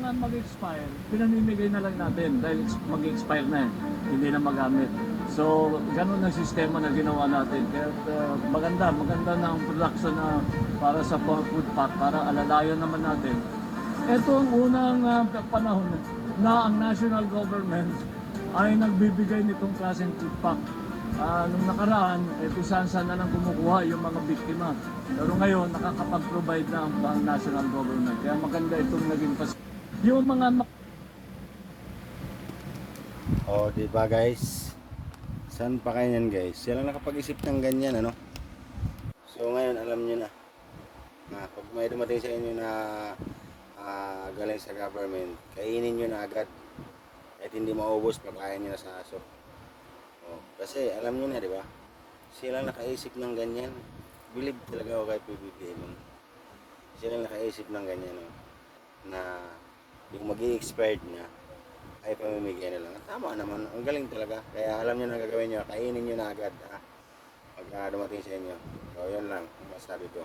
mga mag-expire, pinamimigay na lang natin dahil mag-expire na hindi na magamit. So, ganun ang sistema na ginawa natin. Kaya maganda na ang production na para sa food pack, para alalayan naman natin. Ito ang unang panahon na ang national government ay nagbibigay nitong klaseng food pack. Nung nakaraan, saan na lang kumukuha yung mga biktima. Pero ngayon, nakakapag-provide na ang national government. Kaya maganda itong naging yung mga Oh, di ba guys? Saan pa kayo yan guys? Sila nakapag-isip ng ganyan, ano? So ngayon, alam nyo na. Pag may dumating sa inyo na galing sa government, kainin nyo na agad. Kahit hindi maubos, pagkain nyo na sa aso. Oh, kasi alam nyo na, di ba? Sila nakaisip ng ganyan. Believe talaga ako kay PBBM. Sila nakaisip ng ganyan, no? Na yung mag-i-expired na ay pamimigay na lang. Tama naman, ang galing talaga. Kaya alam nyo na gagawin nyo, kainin nyo na agad pag dumating sa inyo. So yun lang, masabi ko.